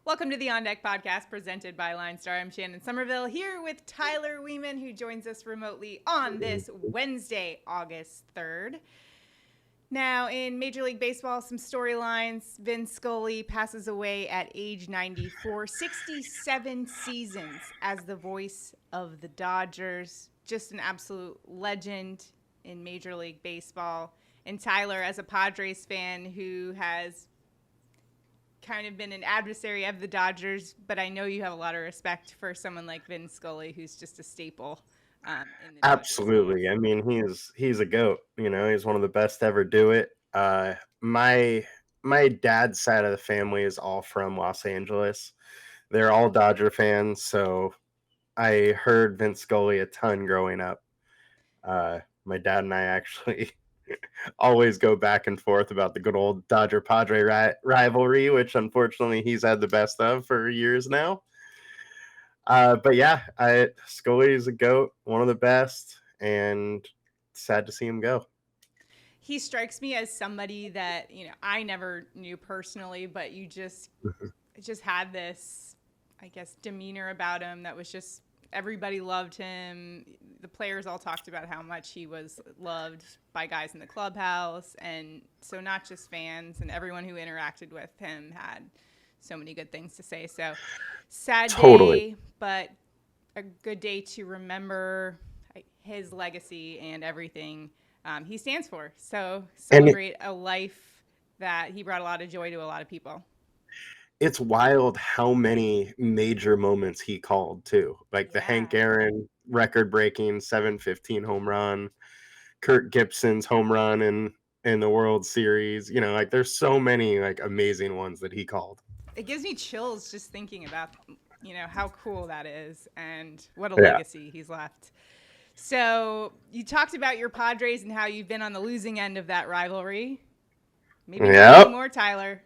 Welcome to the On Deck podcast presented by LineStar. I'm Shannon Sommerville here with Tyler Wiemann, who joins us remotely on this Wednesday, August 3rd. Now, in Major League Baseball, some storylines. Vin Scully passes away at age 94, 67 seasons as the voice of the Dodgers. Just an absolute legend in Major League Baseball. And Tyler, as a Padres fan who has kind of been an adversary of the Dodgers, but I know you have a lot of respect for someone like Vin Scully, who's just a staple in the Dodgers Absolutely. fans. I mean, he's a goat. He's one of the best to ever do it. My dad's side of the family is all from Los Angeles. They're all Dodger fans, so I heard Vince Scully a ton growing up. My dad and I actually always go back and forth about the good old Dodger Padre rivalry, which unfortunately he's had the best of for years now. But yeah, Scully is a goat, one of the best, and sad to see him go. He strikes me as somebody that, I never knew personally, but you just had this, I guess, demeanor about him that was just everybody loved him. The players all talked about how much he was loved by guys in the clubhouse, and so not just fans, and everyone who interacted with him had so many good things to say. So sad Totally. day, but a good day to remember his legacy and everything he stands for. So And celebrate a life that he brought a lot of joy to a lot of people. it's wild how many major moments he called too. Like the Yeah. Hank Aaron record-breaking 715 home run, Kurt Gibson's home run in the World Series. Like there's so many like amazing ones that he called. It gives me chills just thinking about, how cool that is and what a Yeah. legacy he's left. So you talked about your Padres and how you've been on the losing end of that rivalry. Maybe not Yep. anymore, Tyler.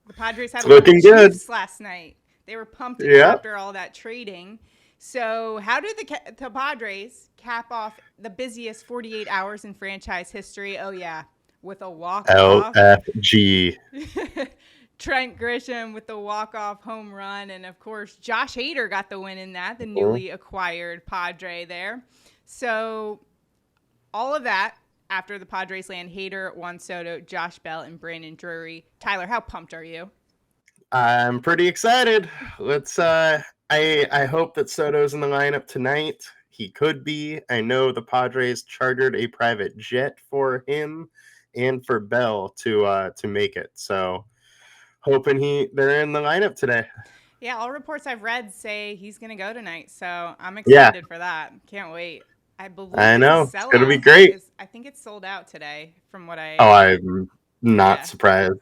The Padres had It's a little looking good. juice last night. They were pumped Yep. after all that trading. So how did the Padres cap off the busiest 48 hours in franchise history? Oh, yeah, with a walk-off. LFG. Trent Grisham with the walk-off home run. And, of course, Josh Hader got the win in that, the Mhm. newly acquired Padre there. So all of that after the Padres land Hader, Juan Soto, Josh Bell, and Brandon Drury. Tyler, how pumped are you? I'm pretty excited. I hope that Soto's in the lineup tonight. He could be. I know the Padres chartered a private jet for him and for Bell to make it. So hoping they're in the lineup today. Yeah, all reports I've read say he's going to go tonight. So I'm Yeah, excited for that. Can't wait. I believe I it's a know. It's gonna be sellout. great. I think it's sold out today from what Oh, I I'm not yeah. surprised.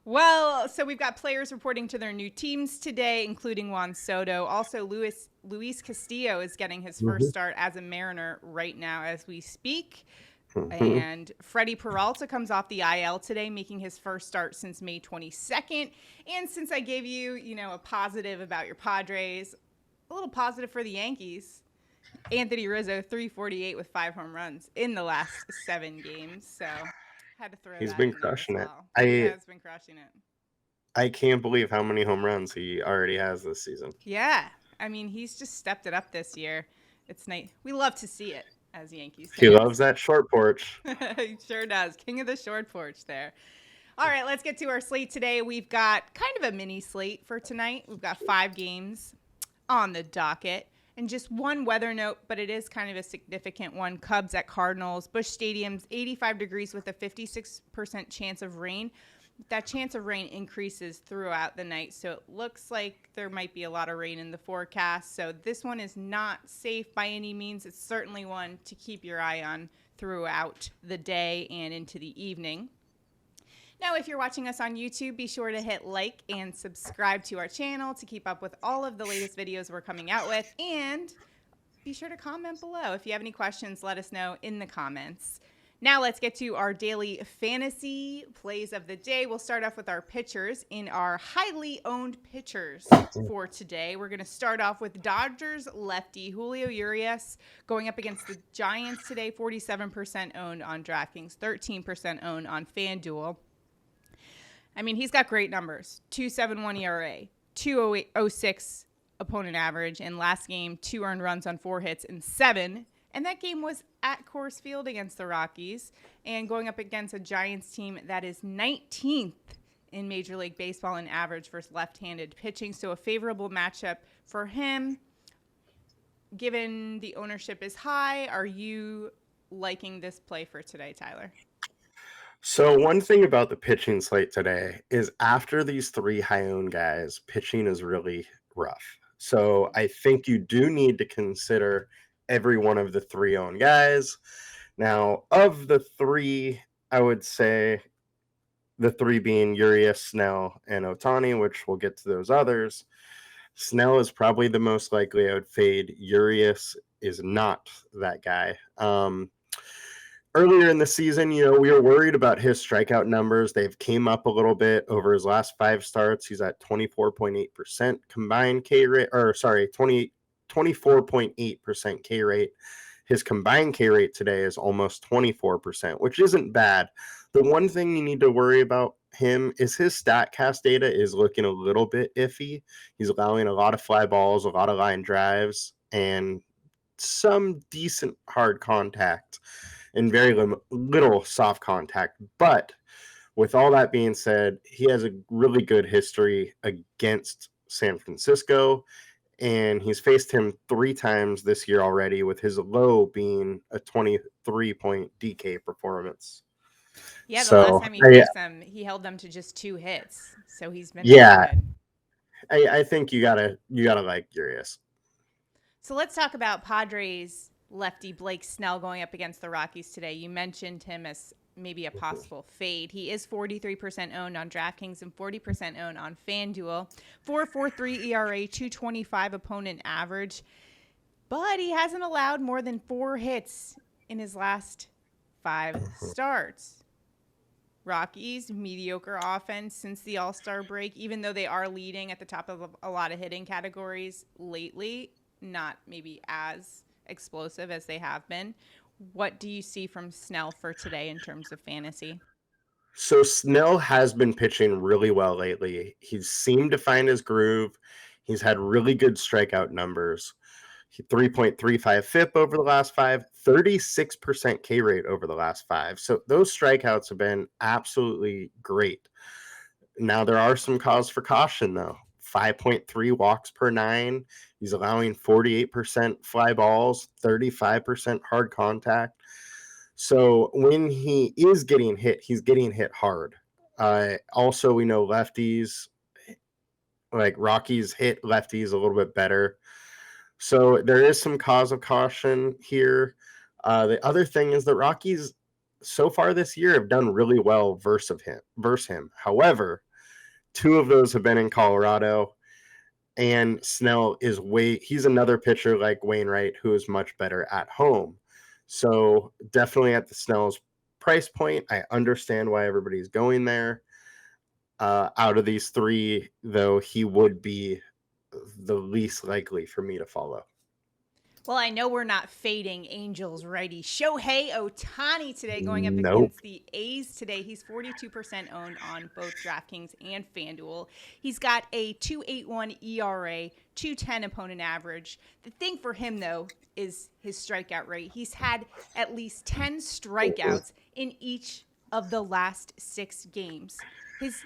Well, so we've got players reporting to their new teams today, including Juan Soto. Also, Luis Castillo is getting his first Mhm. start as a Mariner right now as we speak. Mhm. And Freddie Peralta comes off the IL today, making his first start since May 22nd. And since I gave you, a positive about your Padres, a little positive for the Yankees. Anthony Rizzo, 348 with 5 home runs in the last 7 games. So had to throw He's that been in there as crushing it. well. He I has been crushing it. I can't believe how many home runs he already has this season. Yeah. I mean, he's just stepped it up this year. It's nice. We love to see it as Yankees He loves fans. that short porch. He sure does. King of the short porch there. All right, let's get to our slate today. We've got kind of a mini slate for tonight. We've got 5 games on the docket. And just one weather note, but it is kind of a significant one. Cubs at Cardinals. Busch Stadium's 85 degrees with a 56% chance of rain. That chance of rain increases throughout the night, so it looks like there might be a lot of rain in the forecast. So this one is not safe by any means. It's certainly one to keep your eye on throughout the day and into the evening. Now, if you're watching us on YouTube, be sure to hit like and subscribe to our channel to keep up with all of the latest videos we're coming out with. And be sure to comment below. If you have any questions, let us know in the comments. Now let's get to our daily fantasy plays of the day. We'll start off with our pitchers in our highly owned pitchers for today. We're going to start off with Dodgers lefty Julio Urias going up against the Giants today, 47% owned on DraftKings, 13% owned on FanDuel. I mean, he's got great numbers. 2.71 ERA, 2.06 opponent average, and last game, 2 earned runs on 4 hits and 7. And that game was at Coors Field against the Rockies and going up against a Giants team that is 19th in Major League Baseball in average versus left-handed pitching. So a favorable matchup for him. Given the ownership is high, are you liking this play for today, Tyler? So one thing about the pitching slate today is after these 3 high-owned guys, pitching is really rough. So I think you do need to consider every one of the 3 owned guys. Now, of the 3, I would say the 3 being Urias, Snell, and Ohtani, which we'll get to those others. Snell is probably the most likely I would fade. Urias is not that guy. Earlier in the season, we were worried about his strikeout numbers. They've came up a little bit over his last 5 starts. He's at 24.8% combined K rate, 24.8% K rate. His combined K rate today is almost 24%, which isn't bad. The one thing you need to worry about him is his StatCast data is looking a little bit iffy. He's allowing a lot of fly balls, a lot of line drives, and some decent hard contact and very little soft contact. But with all that being said, he has a really good history against San Francisco, and he's faced him 3 times this year already, with his low being a 23-point DK performance. Yeah, the last time he faced them, he held them to just 2 hits. So he's been good. I think you gotta like Urias. So let's talk about Padres lefty Blake Snell going up against the Rockies today. You mentioned him as maybe a possible fade. He is 43% owned on DraftKings and 40% owned on FanDuel. 4.43 ERA, 2.25 opponent average. But he hasn't allowed more than 4 hits in his last 5 starts. Rockies, mediocre offense since the All-Star break, even though they are leading at the top of a lot of hitting categories lately, not maybe as explosive as they have been. What do you see from Snell for today in terms of fantasy? So Snell has been pitching really well lately. He's seemed to find his groove. He's had really good strikeout numbers. 3.35 FIP over the last 5, 36% K rate over the last 5. So those strikeouts have been absolutely great. Now there are some cause for caution though. 5.3 walks per 9. He's allowing 48% fly balls, 35% hard contact. So when he is getting hit, he's getting hit hard. Also, we know lefties, like Rockies, hit lefties a little bit better. So there is some cause of caution here. The other thing is the Rockies so far this year have done really well versus him. However, 2 of those have been in Colorado, and Snell he's another pitcher like Wainwright who is much better at home. So definitely at the Snell's price point, I understand why everybody's going there. Out of these 3, though, he would be the least likely for me to follow. Well, I know we're not fading Angels righty Shohei Ohtani today going up against the A's today. He's 42% owned on both DraftKings and FanDuel. He's got a 2.81 ERA, 2.10 opponent average. The thing for him, though, is his strikeout rate. He's had at least 10 strikeouts in each of the last 6 games. His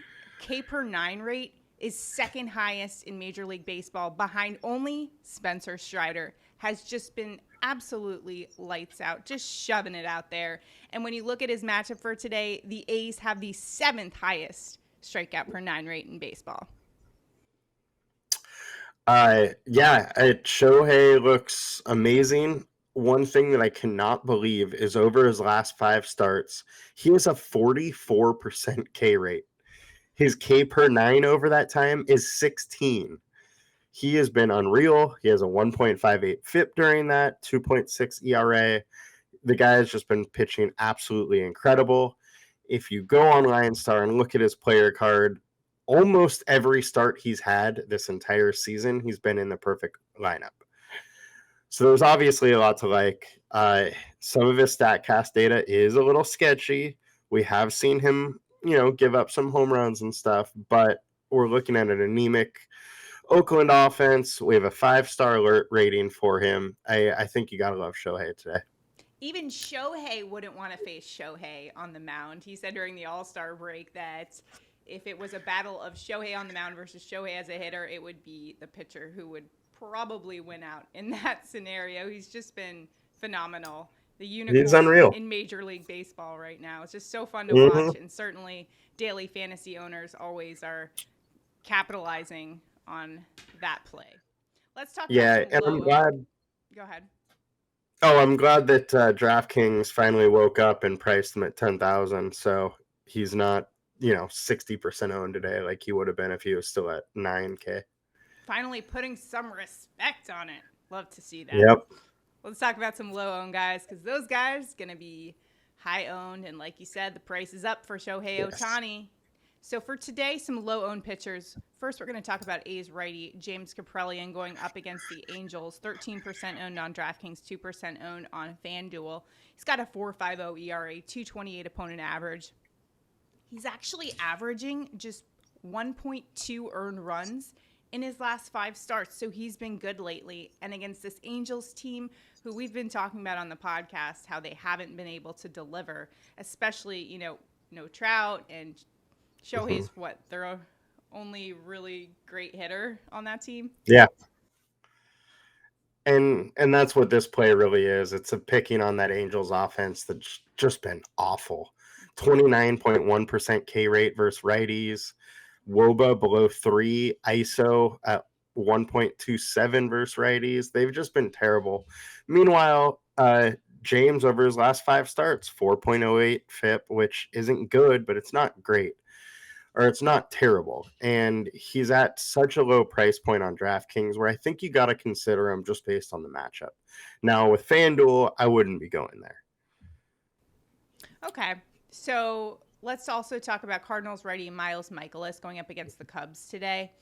K per 9 rate is second highest in Major League Baseball, behind only Spencer Strider. Has just been absolutely lights out, just shoving it out there. And when you look at his matchup for today, the A's have the 7th highest strikeout per 9 rate in baseball. Shohei looks amazing. One thing that I cannot believe is over his last 5 starts, he has a 44% K rate. His K per 9 over that time is 16. He has been unreal. He has a 1.58 FIP during that, 2.6 ERA. The guy has just been pitching absolutely incredible. If you go on LineStar and look at his player card, almost every start he's had this entire season, he's been in the perfect lineup. So there's obviously a lot to like. Some of his StatCast data is a little sketchy. We have seen him give up some home runs and stuff, but we're looking at an anemic Oakland offense. We have a 5-star alert rating for him. I think you got to love Shohei today. Even Shohei wouldn't want to face Shohei on the mound. He said during the All-Star break that if it was a battle of Shohei on the mound versus Shohei as a hitter, it would be the pitcher who would probably win out in that scenario. He's just been phenomenal. The He's unicorn unreal. in Major League Baseball right now. It's just so fun to Mm-hmm. watch, and certainly daily fantasy owners always are capitalizing on that play. Let's talk Yeah, about and some I'm low. glad. Go ahead. Oh, I'm glad that DraftKings finally woke up and priced him at 10,000. So he's not, 60% owned today like he would have been if he was still at 9K. Finally putting some respect on it. Love to see that. Yep. Let's talk about some low owned guys, because those guys going to be high owned. And like you said, the price is up for Shohei Ohtani. So for today, some low owned pitchers. First, we're going to talk about A's righty James Kaprielian going up against the Angels. 13% owned on DraftKings, 2% owned on FanDuel. He's got a 4.50 ERA, 2.28 opponent average. He's actually averaging just 1.2 earned runs in his last 5 starts, so he's been good lately. And against this Angels team, who we've been talking about on the podcast, how they haven't been able to deliver, especially, no Trout, and Shohei's their only really great hitter on that team. Yeah. And that's what this play really is. It's a picking on that Angels offense that's just been awful. 29.1% K rate versus righties. WOBA below 3, ISO at 1.27 versus righties. They've just been terrible. Meanwhile, James over his last 5 starts, 4.08 FIP, which isn't good, but it's not great. Or it's not terrible. And he's at such a low price point on DraftKings where I think you got to consider him just based on the matchup. Now, with FanDuel, I wouldn't be going there. Okay. So let's also talk about Cardinals righty Miles Mikolas going up against the Cubs today.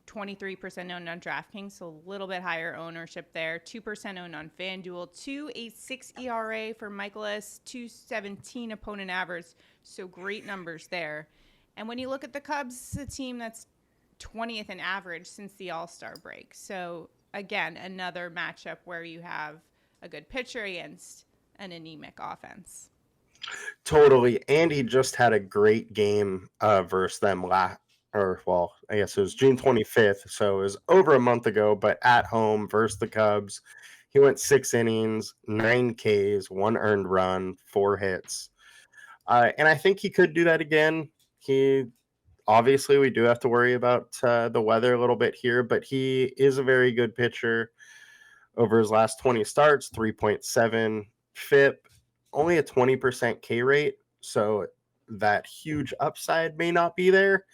23% owned on DraftKings, so a little bit higher ownership there. 2% owned on FanDuel. 2.86 ERA for Mikolas. 2.17 opponent average, so great numbers there. And when you look at the Cubs, it's a team that's 20th in average since the All-Star break. So, again, another matchup where you have a good pitcher against an anemic offense. Totally. And he just had a great game versus them I guess it was June 25th. So it was over a month ago, but at home versus the Cubs. He went 6 innings, 9 Ks, 1 earned run, 4 hits. And I think he could do that again. Obviously, we do have to worry about the weather a little bit here, but he is a very good pitcher. Over his last 20 starts, 3.7 FIP, only a 20% K rate, so that huge upside may not be there,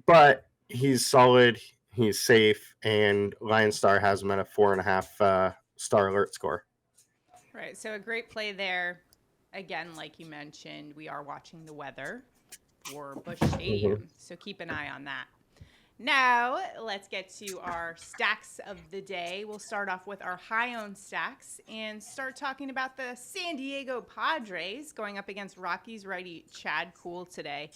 but he's solid, he's safe, and LineStar has him at a 4.5 star alert score. Right, so a great play there. Again, like you mentioned, we are watching the weather for Busch Stadium, so keep an eye on that. Now, let's get to our stacks of the day. We'll start off with our high-owned stacks and start talking about the San Diego Padres going up against Rockies righty Chad Kuhl today.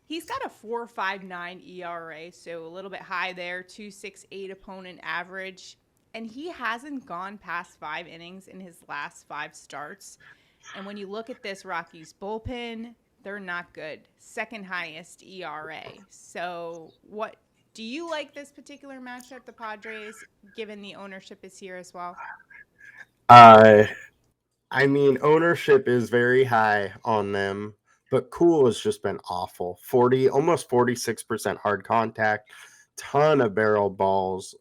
He's got a 4.59 ERA, so a little bit high there, 2.68 opponent average, and he hasn't gone past 5 innings in his last 5 starts. And when you look at this Rockies bullpen, they're not good. Second highest ERA. So what do you like this particular matchup, the Padres, given the ownership is here as well? I mean, ownership is very high on them, but Kuhl has just been awful. Almost 46% hard contact, ton of barrel balls.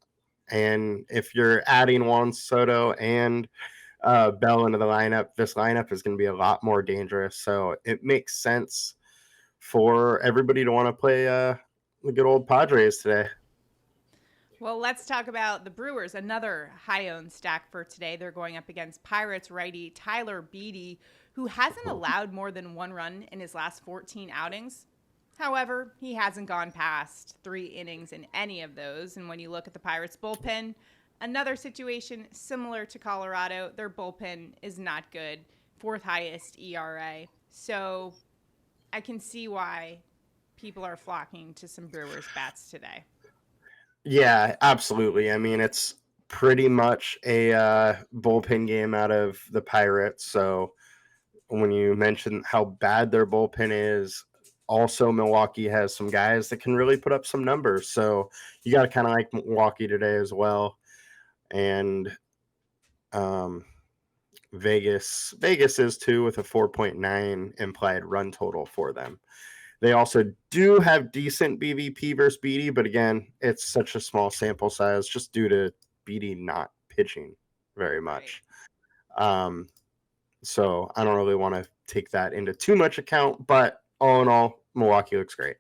And if you're adding Juan Soto and Bell into the lineup, this lineup is going to be a lot more dangerous. So it makes sense for everybody to want to play the good old Padres today. Well, let's talk about the Brewers, another high-owned stack for today. They're going up against Pirates righty Tyler Beede, who hasn't allowed more than 1 run in his last 14 outings. However, he hasn't gone past 3 innings in any of those. And when you look at the Pirates bullpen, another situation similar to Colorado, their bullpen is not good. 4th highest ERA. So I can see why people are flocking to some Brewers bats today. Yeah, absolutely. I mean, it's pretty much a bullpen game out of the Pirates. So when you mention how bad their bullpen is, also Milwaukee has some guys that can really put up some numbers. So you got to kind of like Milwaukee today as well. And um, Vegas is too, with a 4.9 implied run total for them. They also do have decent BVP versus BD, but again, it's such a small sample size just due to BD not pitching very Right. much. Um, so I don't really want to take that into too much account, but all in all, Milwaukee looks great.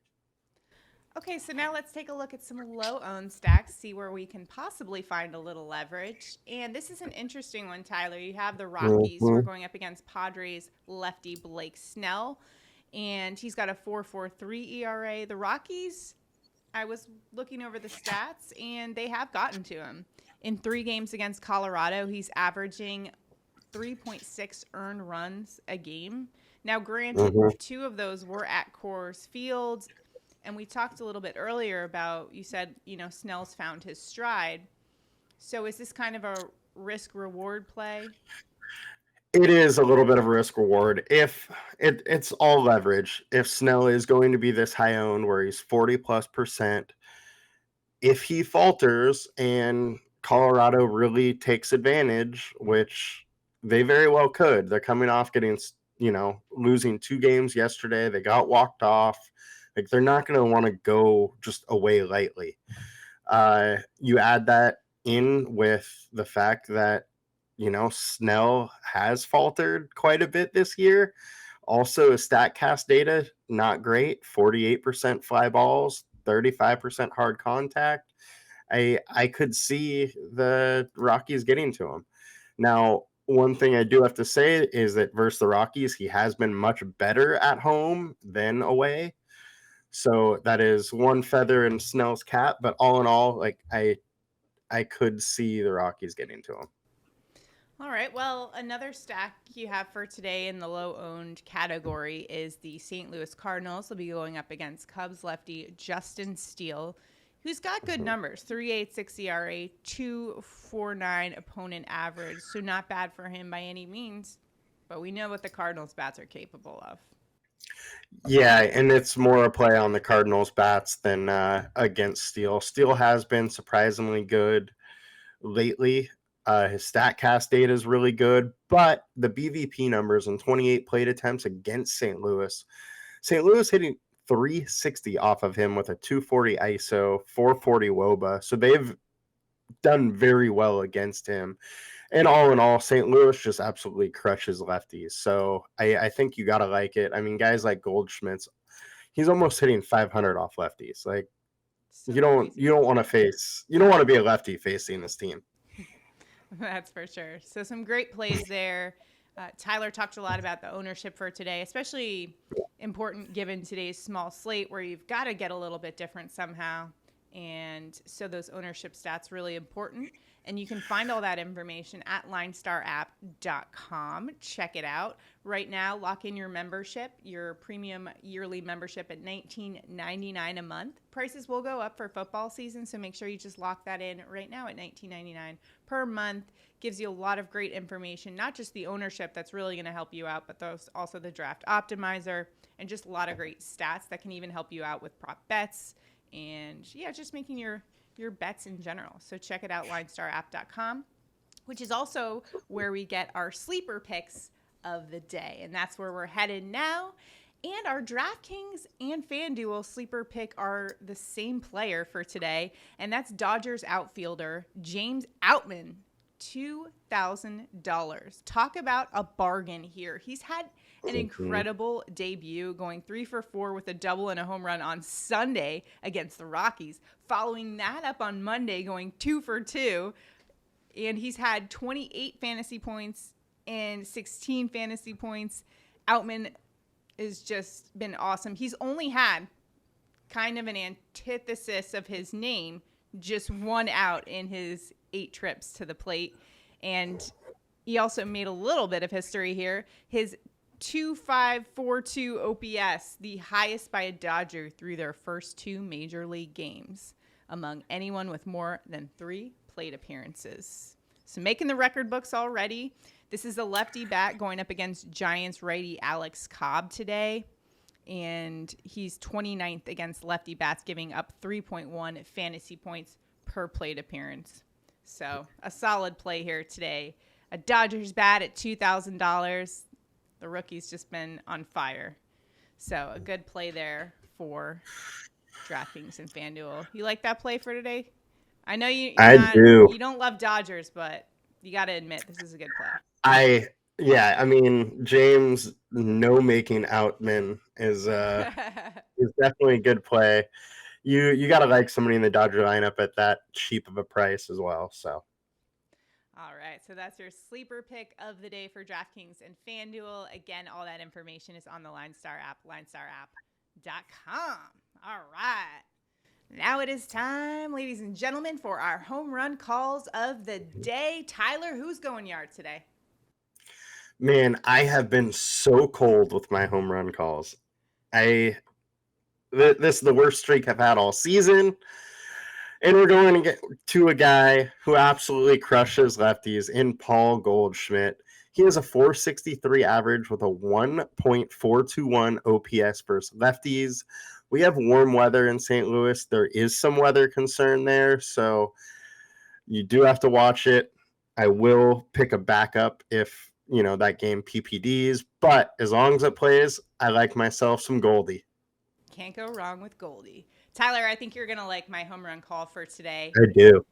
Okay, so now let's take a look at some low owned stacks, see where we can possibly find a little leverage. And this is an interesting one, Tyler. You have the Rockies who are Mm-hmm. going up against Padres lefty Blake Snell, and he's got a 4.43 ERA. The Rockies, I was looking over the stats, and they have gotten to him. In 3 games against Colorado, he's averaging 3.6 earned runs a game. Now, granted, Mm-hmm. 2 of those were at Coors Field, and we talked a little bit earlier about, you said, Snell's found his stride. So is this kind of a risk reward play? It is a little bit of a risk reward. If it's all leverage, if Snell is going to be this high owned where he's 40+%, if he falters and Colorado really takes advantage, which they very well could, they're coming off getting, losing 2 games yesterday. They got walked off. Like, they're not going to want to go just away lightly. You add that in with the fact that, Snell has faltered quite a bit this year. Also, his StatCast data, not great. 48% fly balls, 35% hard contact. I could see the Rockies getting to him. Now, one thing I do have to say is that versus the Rockies, he has been much better at home than away. So that is one feather in Snell's cap. But all in all, like I could see the Rockies getting to him. All right. Well, another stack you have for today in the low owned category is the St. Louis Cardinals. They'll be going up against Cubs lefty Justin Steele, who's got good numbers: 3.86 ERA, 2.49 opponent average. So not bad for him by any means. But we know what the Cardinals bats are capable of. Yeah, and it's more a play on the Cardinals bats than against Steele. Steele has been surprisingly good lately. His StatCast data is really good, but the BVP numbers and 28 plate attempts against St. Louis. St. Louis hitting 360 off of him with a 240 ISO, 440 WOBA. So they've done very well against him. And all in all, St. Louis just absolutely crushes lefties. So I think you got to like it. I mean, guys like Goldschmidt's, he's almost hitting 500 off lefties. Like, So you don't crazy. want to be a lefty facing this team. That's for sure. So some great plays there. Tyler talked a lot about the ownership for today, especially important given today's small slate where you've got to get a little bit different somehow. And so those ownership stats really important. And you can find all that information at linestarapp.com. Check it out. Right now, lock in your membership, your premium yearly membership at $19.99 a month. Prices will go up for football season, so make sure you just lock that in right now at $19.99 per month. Gives you a lot of great information, not just the ownership that's really going to help you out, but also the draft optimizer and just a lot of great stats that can even help you out with prop bets and just making your bets in general. So check it out, linestarapp.com, which is also where we get our sleeper picks of the day. And that's where we're headed now. And our DraftKings and FanDuel sleeper pick are the same player for today. And that's Dodgers outfielder James Outman, $2,000. Talk about a bargain here. He's had an incredible debut, going 3 for 4 with a double and a home run on Sunday against the Rockies. Following that up on Monday, going 2 for 2. And he's had 28 fantasy points and 16 fantasy points. Outman has just been awesome. He's only had kind of an antithesis of his name, just 1 out in his 8 trips to the plate. And he also made a little bit of history here. His .2542 OPS, the highest by a Dodger through their first 2 major league games among anyone with more than 3 plate appearances. So making the record books already. This is a lefty bat going up against Giants righty Alex Cobb today. And he's 29th against lefty bats, giving up 3.1 fantasy points per plate appearance. So a solid play here today. A Dodgers bat at $2,000. The rookie's just been on fire. So a good play there for DraftKings and FanDuel. You like that play for today? I know you don't love Dodgers, but you got to admit this is a good play. I mean, James no making Outman is definitely a good play. You got to like somebody in the Dodger lineup at that cheap of a price as well. So. All right, so that's your sleeper pick of the day for DraftKings and FanDuel. Again, all that information is on the LineStar app, linestarapp.com. All right. Now it is time, ladies and gentlemen, for our home run calls of the day. Tyler, who's going yard today? Man, I have been so cold with my home run calls. This is the worst streak I've had all season. And we're going to get to a guy who absolutely crushes lefties in Paul Goldschmidt. He has a .463 average with a 1.421 OPS versus lefties. We have warm weather in St. Louis. There is some weather concern there, so you do have to watch it. I will pick a backup if, that game PPDs, but as long as it plays, I like myself some Goldie. Can't go wrong with Goldie. Tyler, I think you're going to like my home run call for today. I do.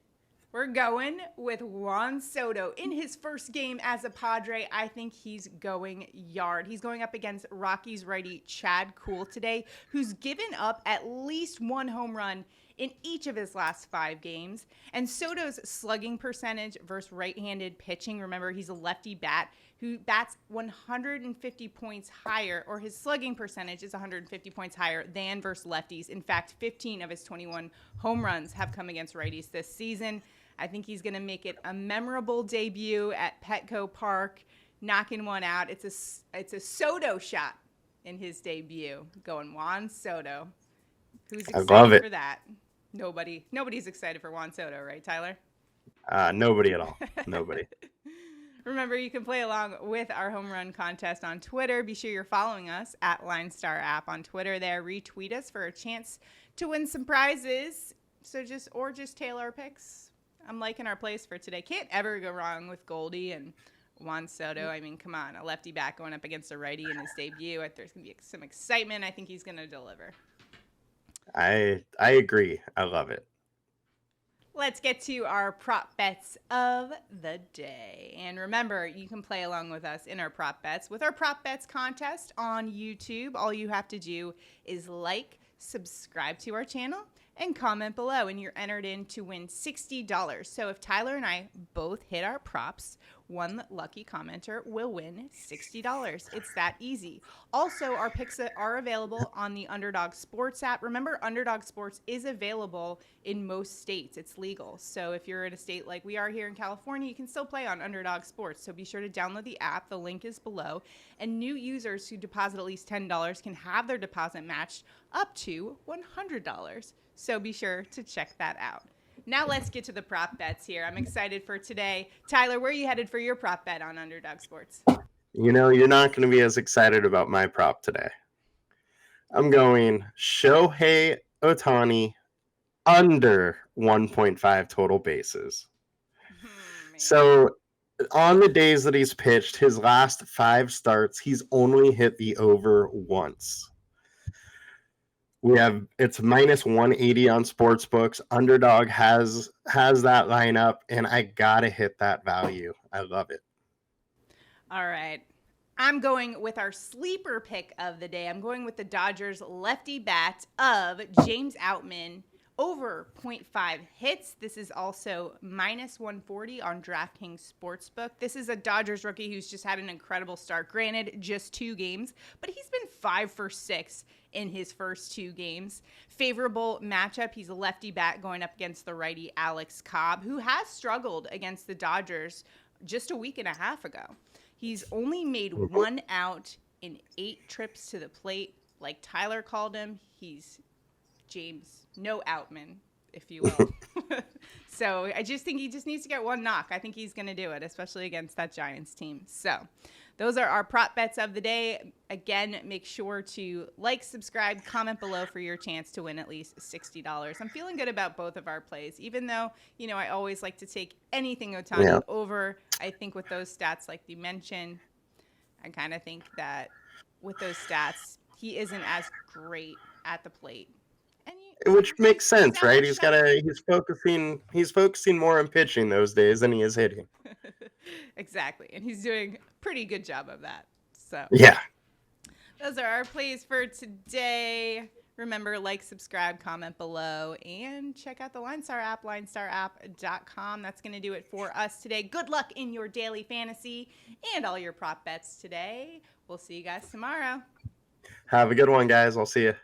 We're going with Juan Soto. In his first game as a Padre, I think he's going yard. He's going up against Rockies righty Chad Kuhl today, who's given up at least 1 home run in each of his last 5 games. And Soto's slugging percentage versus right-handed pitching, remember, he's a lefty bat who bats 150 points higher, or his slugging percentage is 150 points higher than versus lefties. In fact, 15 of his 21 home runs have come against righties this season. I think he's going to make it a memorable debut at Petco Park, knocking one out. It's a Soto shot in his debut, going Juan Soto. Who's excited for that? Nobody's excited for Juan Soto, right, Tyler? Nobody at all. Nobody. Remember, you can play along with our home run contest on Twitter. Be sure you're following us at LineStar app on Twitter there. Retweet us for a chance to win some prizes. So just tail our picks. I'm liking our plays for today. Can't ever go wrong with Goldie and Juan Soto. I mean, come on, a lefty bat going up against a righty in his debut. There's going to be some excitement. I think he's going to deliver. I agree. I love it. Let's get to our prop bets of the day. And remember, you can play along with us in our prop bets with our prop bets contest on YouTube. All you have to do is like, subscribe to our channel, and comment below, and you're entered in to win $60. So if Tyler and I both hit our props, one lucky commenter will win $60. It's that easy. Also, our picks are available on the Underdog Sports app. Remember, Underdog Sports is available in most states. It's legal. So if you're in a state like we are here in California, you can still play on Underdog Sports. So be sure to download the app. The link is below. And new users who deposit at least $10 can have their deposit matched up to $100. So be sure to check that out. Now let's get to the prop bets here. I'm excited for today. Tyler, where are you headed for your prop bet on Underdog Sports? You're not going to be as excited about my prop today. I'm going Shohei Ohtani under 1.5 total bases. So on the days that he's pitched, his last 5 starts, he's only hit the over once. It's minus 180 on sportsbooks. Underdog has that lineup, and I gotta hit that value. I love it. All right. I'm going with our sleeper pick of the day. I'm going with the Dodgers lefty bat of James Outman over 0.5 hits. This is also minus 140 on DraftKings Sportsbook. This is a Dodgers rookie who's just had an incredible start. Granted, just 2 games, but he's been 5 for 6 in his first 2 games. Favorable matchup. He's a lefty bat going up against the righty Alex Cobb, who has struggled against the Dodgers just a week and a half ago. He's only made 1 out in 8 trips to the plate. Like Tyler called him, he's James No Outman, if you will. So I just think he just needs to get one knock. I think he's going to do it, especially against that Giants team. So those are our prop bets of the day. Again, make sure to like, subscribe, comment below for your chance to win at least $60. I'm feeling good about both of our plays, even though, you know, I always like to take anything Ohtani over. I think with those stats, like you mentioned, I kind of think that with those stats, he isn't as great at the plate. Which makes sense, right? He's focusing more on pitching those days than he is hitting. Exactly. And he's doing a pretty good job of that. So yeah. Those are our plays for today. Remember, like, subscribe, comment below, and check out the LineStar app, linestarapp.com. That's going to do it for us today. Good luck in your daily fantasy and all your prop bets today. We'll see you guys tomorrow. Have a good one, guys. I'll see you.